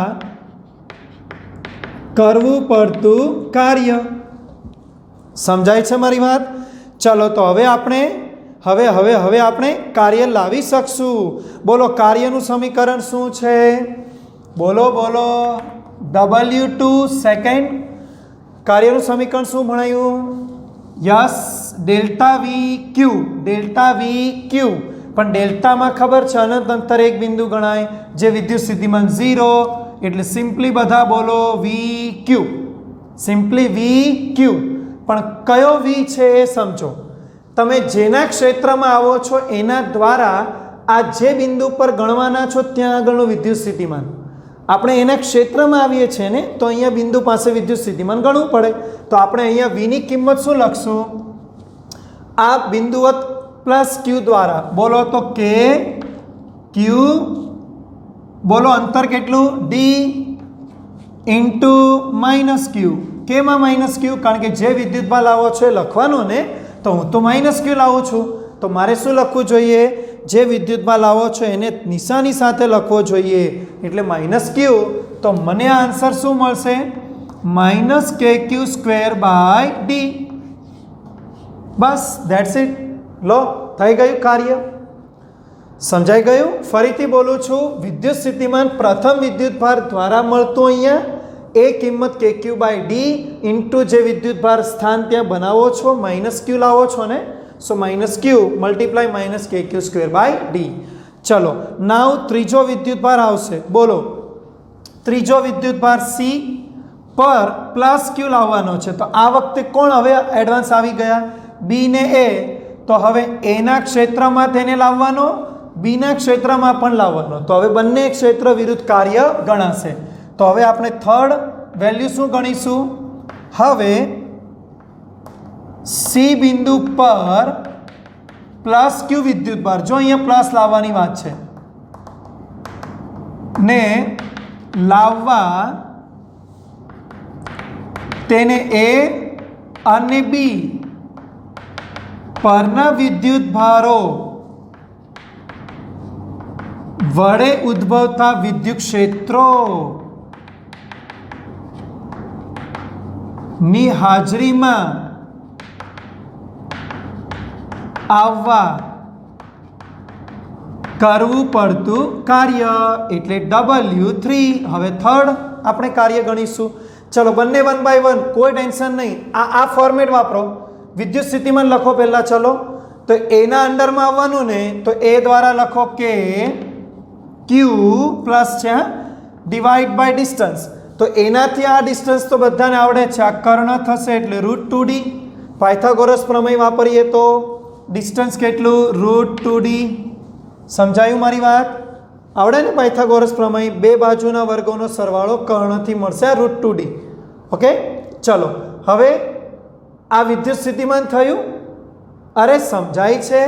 કરવું પડતું કાર્ય. સમજાય છે મારી વાત? ચલો તો હવે આપણે કાર્ય લાવી શકશું. બોલો કાર્યનું સમીકરણ શું છે? બોલો W2 સેકન્ડ કાર્યનું સમીકરણ શું ભણાયું? યસ, ડેલ્ટા વી ક્યુ પણ ડેલ્ટામાં ખબર છે અનંત અંતર એક બિંદુ ગણાય જે વિદ્યુત સ્થિતિમાન 0 એટલે સિમ્પલી બધા બોલો VQ, સિમ્પલી VQ. પણ કયો V છે એ સમજો. તમે જેના ક્ષેત્રમાં આવો છો એના દ્વારા આ જે બિંદુ પર ગણવાના છો ત્યાં આગળનું વિદ્યુત સ્થિતિમાન. આપણે એના ક્ષેત્રમાં આવીએ છીએ ને તો અહીંયા બિંદુ પાસે વિદ્યુત સ્થિતિમાન ગણવું પડે. તો આપણે અહીંયા V ની કિંમત શું લખશું? આ બિંદુવત +q દ્વારા. બોલો તો K Q, બોલો અંતર કેટલું? D × -q. કેમાં -q? કારણ કે જે વિદ્યુતભાર લાવો છો એ લખવાનું ને, તો હું તો -q લાવું છું. તો મારે શું લખવું જોઈએ? જે વિદ્યુતભાર લાવો છો એને નિશાની સાથે લખવો જોઈએ. એટલે -q. તો મને આ આન્સર શું મળશે? -kq²/d. Bus that's it. લો થઈ ગયું કાર્ય. સમજાઈ ગયું? ફરીથી બોલું છું, વિદ્યુત સ્થિતિમાન પ્રથમ વિદ્યુતભાર દ્વારા મળતું અહીંયા એ કિંમત kq/d ઇન્ટુ જે વિદ્યુતભાર સ્થાન ત્યાં બનાવો છો -q લાવો છો ને, સો -q મલ્ટીપ્લાય -kq²/d. ચલો નાવ ત્રીજો વિદ્યુતભાર આવશે. બોલો ત્રીજો વિદ્યુતભાર C પર +q લાવવાનો છે. તો આ વખતે કોણ હવે એડવાન્સ આવી ગયા? B ને A. તો હવે એના ક્ષેત્રમાં તેને લાવવાનો, બીના ક્ષેત્રમાં પણ લાવવાનો. તો હવે બંને ક્ષેત્ર વિરુદ્ધ કાર્ય ગણાશે. તો હવે આપણે થર્ડ વેલ્યુ શું ગણીશું? હવે C બિંદુ પર +q વિદ્યુતભાર, જો અહીંયા પ્લસ લાવવાની વાત છે, ને લાવવા તેને A અને B પરના વિદ્યુતભારો વડે ઉદ્ભવતા વિદ્યુત ક્ષેત્રો ની હાજરીમાં આવવા કરવું પડતું કાર્ય એટલે W3. હવે થર્ડ આપણે કાર્ય ગણીશું. ચલો બંને 1 બાય 1, કોઈ ટેન્શન નહીં. આ ફોર્મેટ વાપરો. વિદ્યુત સ્થિતિમાન લખો પહેલા. ચલો તો એના અંડરમાં આવવાનું ને, તો એ દ્વારા લખો કે Q પ્લસ છે ડિવાઈડ બાય ડિસ્ટન્સ. તો એનાથી આ ડિસ્ટન્સ તો બધાને આવડે છે, આ કર્ણ થશે એટલે √2d. પાયથાગોરસ પ્રમેય વાપરીએ તો ડિસ્ટન્સ કેટલું? √2d. સમજાયું મારી વાત? આવડે ને પાયથાગોરસ પ્રમેય? બે બાજુના વર્ગોનો સરવાળો કર્ણથી મળશે આ √2d. ઓકે ચલો હવે આ વિદ્યુત સ્થિતિમાન થયું? અરે સમજાય છે?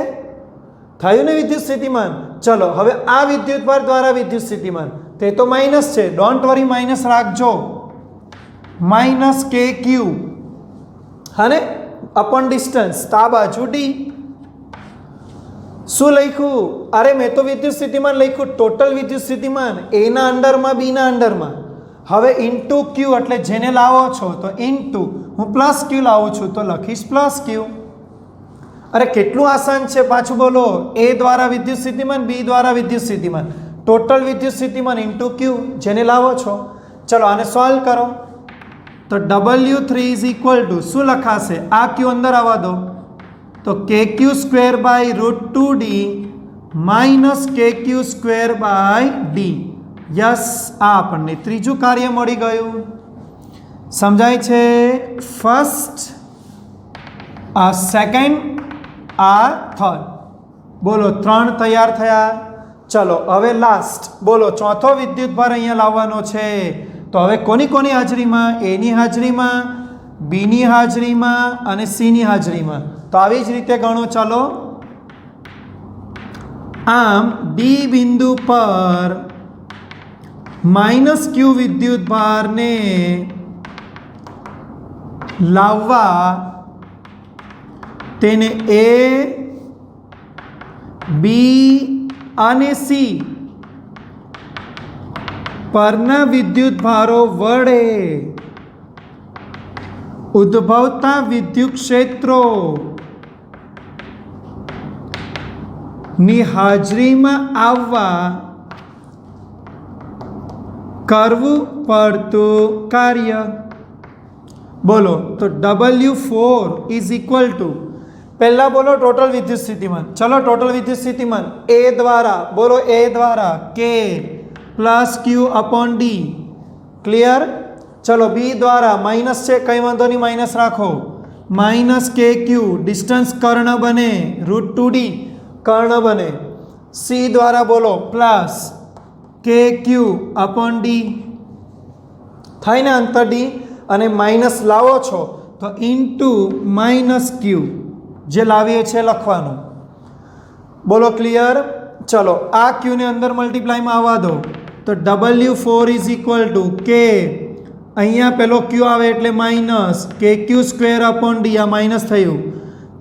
થયું ને વિદ્યુત સ્થિતિમાન? ચલો હવે આ વિદ્યુતભાર દ્વારા વિદ્યુત સ્થિતિમાન તે તો માઇનસ છે, ડોન્ટ વરી માઇનસ રાખજો. -kq અને અપોન ડિસ્ટન્સ તો આ બાજુ d. શું લખ્યું? અરે મેં તો વિદ્યુત સ્થિતિમાન લખ્યું, ટોટલ વિદ્યુત સ્થિતિમાન એના અંડરમાં બીના અંડરમાં. હવે ઇન્ટુ ક્યુ એટલે જેને લાવો છો તો ઇન્ટુ, હું +q લાવું છું તો લખીશ +q. અરે કેટલું આસાન છે પાછું બોલો. A દ્વારા વિદ્યુત સ્થિતિમાન, B દ્વારા વિદ્યુત સ્થિતિમાન, ટોટલ વિદ્યુત સ્થિતિમાન ઇન્ટુ ક્યુ જેને લાવો છો. ચલો આને સોલ્વ કરો. તો W3 ઇઝ ઇક્વલ ટુ શું લખાશે? આ ક્યુ અંદર આવવા દો તો kq²/√2d -kq²/d. યસ, આ આપણને ત્રીજું કાર્ય મળી ગયું. સમજાય છે? ફર્સ્ટ, સેકન્ડ આ થર્ડ. બોલો 3 તૈયાર થયા. ચલો હવે લાસ્ટ બોલો ચોથો વિદ્યુતભાર અહીંયા લાવવાનો છે. તો હવે કોની કોની હાજરીમાં? એની હાજરીમાં, બીની હાજરીમાં અને સીની હાજરીમાં. તો આવી જ રીતે ગણો. ચાલો આમ ડી બિંદુ પર -q વિદ્યુતભારને લાવવા તેને એ, બી અને સી પરના વિદ્યુતભારો વડે ઉદ્ભવતા વિદ્યુત ક્ષેત્રો ની હાજરીમાં આવવા કરવું પડતું કાર્ય. બોલો તો W4 ઇઝ ઇક્વલ ટુ પહેલા બોલો ટોટલ વિદ્યુત સ્થિતિમાન. ચલો ટોટલ વિદ્યુત સ્થિતિમાન એ દ્વારા બોલો એ દ્વારા K plus Q upon D. Clear. ચલો બી દ્વારા માઇનસ છે, કંઈ વાંધો નહીં, માઇનસ રાખો. માઇનસ KQ ડિસ્ટન્સ કર્ણ બને, √2D કર્ણ બને. સી દ્વારા બોલો પ્લસ KQ અપોન ડી થાય ને અંતર ડી, અને માઇનસ લાવો છો તો ઇન્ટુ -Q જે લાવીએ છે લખવાનું. બોલો ક્લિયર. ચલો આ Q ને અંદર મલ્ટીપ્લાયમાં આવવા દો તો W4 is equal two K, અહીંયા પેલો Q આવે એટલે માઇનસ KQ² અપોન ડી. આ માઇનસ થયું.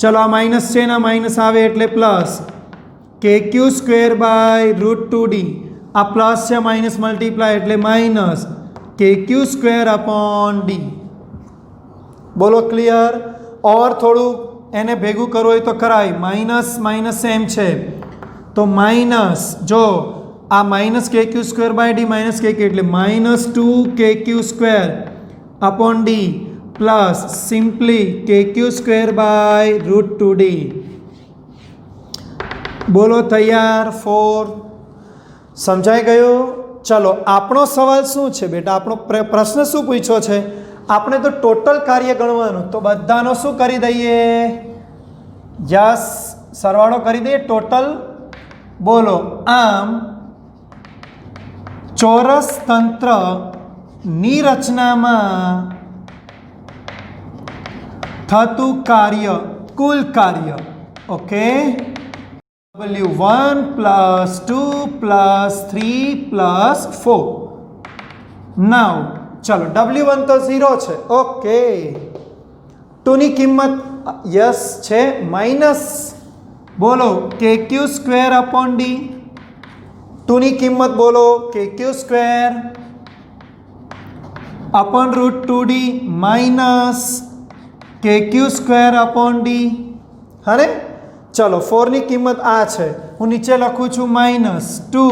ચલો આ માઇનસ છે ને માઇનસ આવે એટલે પ્લસ KQ² બાય √2D. આ પ્લસ છે, માઇનસ મલ્ટીપ્લાય એટલે માઇનસ KQ² અપોન ડી. બોલો ક્લિયર. ઓર થોડું એને ભેગું કરવું હોય તો કરાય. માઇનસ માઇનસ સેમ છે તો માઇનસ જો આ minus KQ² by d minus KQ એટલે -2KQ² upon d plus simply KQ² by √2D. બોલો તૈયાર. 4 સમજાઈ ગયું. ચલો આપણો સવાલ શું છે બેટા? આપણો પ્રશ્ન શું પૂછ્યો છે? આપણે તો ટોટલ કાર્ય ગણવાનું, તો બધાનો શું કરી દઈએ? યસ, સરવાળો કરી દઈએ ટોટલ. બોલો આમ ચોરસ તંત્રની રચનામાં થતું કાર્ય, કુલ કાર્ય. Okay, W1 + 2 + 3 + 4. નાવ ચલો W1 તો 0 છે. ઓકે, 2 ની કિંમત યસ છે માઇનસ બોલો KQ² અપોન ડી. 2 ની કિંમત બોલો KQ² upon √2D minus KQ² upon D. હરે ચલો 4 ની કિંમત આ છે, હું નીચે લખું છું -2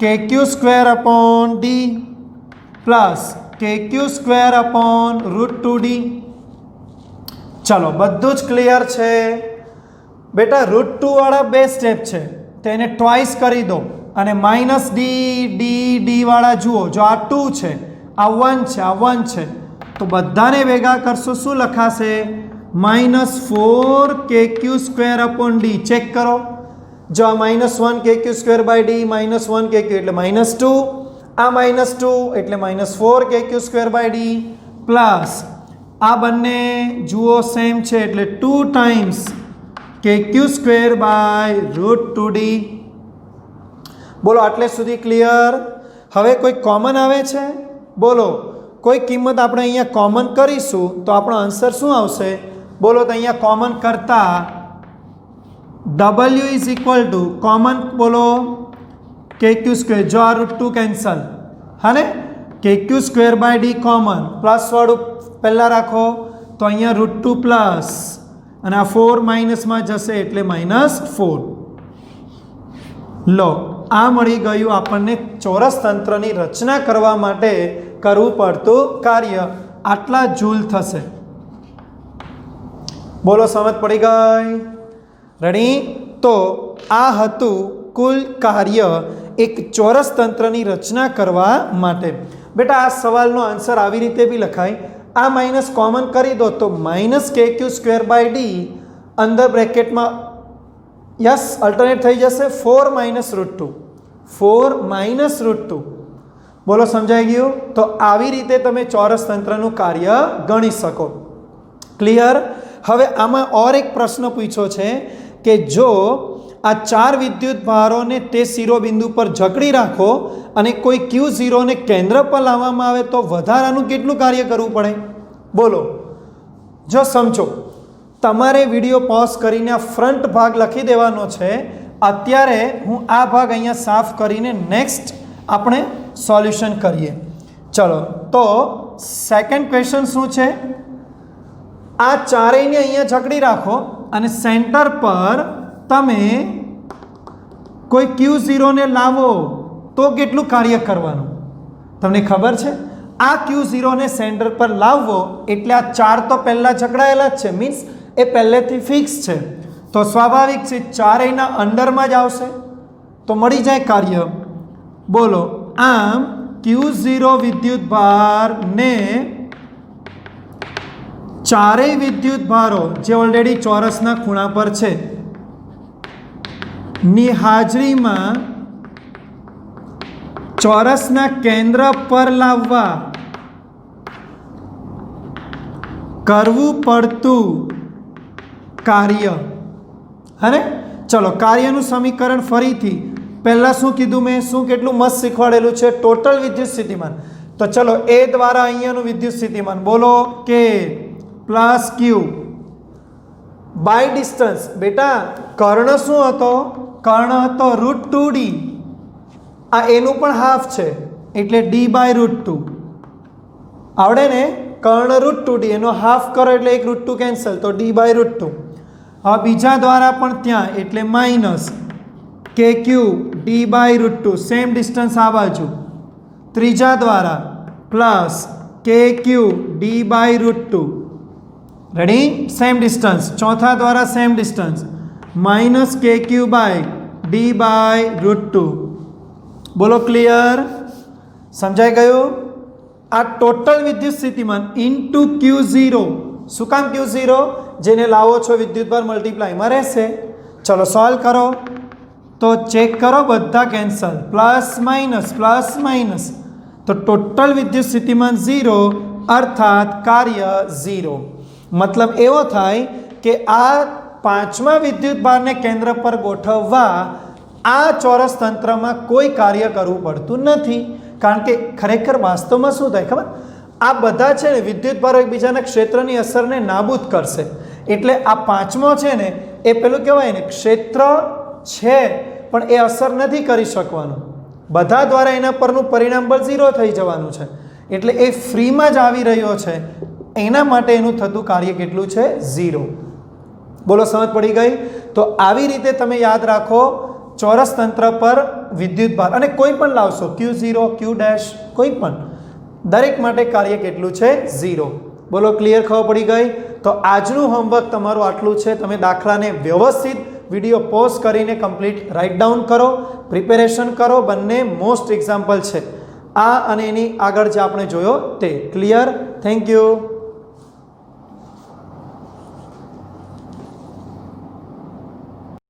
KQ² upon d plus KQ² upon √2D. ચલો બધું જ ક્લિયર છે બેટા. √2 વાળા બે સ્ટેપ છે તેને ટ્વાઇસ કરી દો અને -D વાળા જુઓ. જો આ 2 છે, આ 1 છે, આ 1 છે, તો બધાને ભેગા કરશો શું લખાશે? -4 KQ² અપોન ડી. ચેક કરો. જો આ -1 KQ² બાય ડી -1 KQ એટલે -2, આ -2 એટલે -4 KQ² બાય ડી પ્લસ આ બંને જુઓ સેમ છે એટલે 2 ટાઈમ્સ KQ² બાય √2D. બોલો આટલે સુધી ક્લિયર. હવે કોઈ કોમન આવે છે? બોલો કોઈ કિંમત આપણે અહીંયા કોમન કરીશું તો આપણો આન્સર શું આવશે? બોલો તો અહીંયા કોમન કરતા W is equal two common બોલો KQ². જો આ √2 કેન્સલ, હા ને, KQ² by D common, plus વાળું પહેલાં રાખો તો અહીંયા √2 પ્લસ અને આ 4 માઇનસમાં જશે એટલે -4. લો આ મળી ગયું આપણને ચોરસ તંત્રની રચના કરવા માટે કરવું પડતું કાર્ય. આટલા જૂલ થશે. બોલો સમજ પડી ગઈ? રેડી? તો આ હતું કુલ કાર્ય એક ચોરસ તંત્રની રચના કરવા માટે. બેટા આ સવાલનો આન્સર આવી રીતે બી લખાય. આ માઇનસ કોમન કરી દો તો -KQ² બાય ડી અંદર બ્રેકેટમાં યસ અલ્ટરનેટ થઈ જશે 4 માઇનસ રૂટ 2, 4 માઇનસ રૂટ 2. બોલો સમજાઈ ગયું? તો આવી રીતે તમે ચોરસ તંત્રનું કાર્ય ગણી શકો. ક્લિયર? હવે આમાં ઓર એક પ્રશ્ન પૂછ્યો છે કે જો આ 4 વિદ્યુત ભારોને તે શિરોબિંદુ પર જકડી રાખો અને કોઈ Q0 ને કેન્દ્ર પર લાવવામાં આવે તો વધારાનું કેટલું કાર્ય કરવું પડે? બોલો. જો સમજો, તમારે વિડીયો પોઝ કરીને આ ફ્રન્ટ ભાગ લખી દેવાનો છે. અત્યારે હું આ ભાગ અહીંયા સાફ કરીને નેક્સ્ટ આપણે સોલ્યુશન કરીએ. ચલો, તો સેકન્ડ ક્વેશ્ચન શું છે? આ ચારેયને અહીંયા જકડી રાખો અને સેન્ટર પર તમે કોઈ Q0 ને લાવો તો કેટલું કાર્ય કરવાનું? તમને ખબર છે? આ Q0 ને સેન્ટર પર લાવવો એટલે આ 4 તો પહેલાં જકડાયેલા જ છે, મીન્સ એ પહેલેથી ફિક્સ છે. તો સ્વાભાવિક છે ચારેયના અંડરમાં જ આવશે તો મળી જાય કાર્ય. બોલો, આમ Q0 વિદ્યુત ભારને ચારેય વિદ્યુત ભારો જે ઓલરેડી ચોરસના ખૂણા પર છે ની હાજરીમાં ચોરસના કેન્દ્ર પર લાવવા કરવું પડતું કાર્ય. હને? ચલો, કાર્યનું સમીકરણ ફરીથી. પહેલાં શું કીધું મેં? શું કેટલું મસ્ત શીખવાડેલું છે? ટોટલ વિદ્યુત સ્થિતિમાન. તો ચલો, એ દ્વારા અહીંયાનું વિદ્યુત સ્થિતિમાન બોલો કે પ્લસ ક્યુ બાય ડિસ્ટન્સ. બેટા કર્ણ શું હતો? કર્ણ હતો √2d. આ એનું પણ હાફ છે એટલે d બાય √2. આવડે ને? કર્ણ √2d એનો હાફ કરો એટલે એક √2 કેન્સલ, તો d બાય √2. હવે બીજા દ્વારા પણ ત્યાં એટલે minus KQ d by √2, same distance આ બાજુ. ત્રીજા દ્વારા plus KQ d by √2, ready? Same distance. ચોથા દ્વારા same distance minus KQ by d by √2. બોલો ક્લિયર? સમજાઈ ગયું? આ ટોટલ વિદ્યુત સ્થિતિમાન ઇન્ટુ Q0. શું કામ Q0? જેને લાવો છો વિદ્યુતભાર મલ્ટીપ્લાયમાં રહેશે. ચલો સોલ્વ કરો તો ચેક કરો, બધા કેન્સલ, પ્લસ માઇનસ. તો ટોટલ વિદ્યુત સ્થિતિમાન 0 અર્થાત કાર્ય 0. મતલબ એવો થાય કે આ પાંચમા વિદ્યુત ભારને કેન્દ્ર પર ગોઠવવા આ ચોરસ તંત્રમાં કોઈ કાર્ય કરવું પડતું નથી. કારણ કે ખરેખર વાસ્તવમાં શું થાય ખબર? આ બધા છે ને વિદ્યુત ભારો એકબીજાના ક્ષેત્રની અસરને નાબૂદ કરશે. એટલે આ પાંચમો છે ને એ પેલું કહેવાય ને, ક્ષેત્ર છે પણ એ અસર નથી કરી શકવાનું. બધા દ્વારા એના પરનું પરિણામ બળ 0 થઈ જવાનું છે. એટલે એ ફ્રીમાં જ આવી રહ્યો છે. એના માટે એનું થતું કાર્ય કેટલું છે? 0. બોલો સમજ પડી ગઈ? તો આવી રીતે તમે યાદ રાખો, ચોરસ તંત્ર પર વિદ્યુત ભાર અને કોઈ પણ લાવશો Q0 Q' કોઈ પણ, દરેક માટે કાર્ય કેટલું છે? 0. બોલો ક્લિયર? ખબર પડી ગઈ? તો આજનું હોમવર્ક તમારું આટલું છે. તમે દાખલાને વ્યવસ્થિત વિડીયો પોઝ કરીને કમ્પ્લીટ રાઇટ ડાઉન કરો, પ્રિપેરેશન કરો. બંને મોસ્ટ એક્ઝામ્પલ છે આ અને એની આગળ જે આપણે જોયો તે. ક્લિયર? Thank you.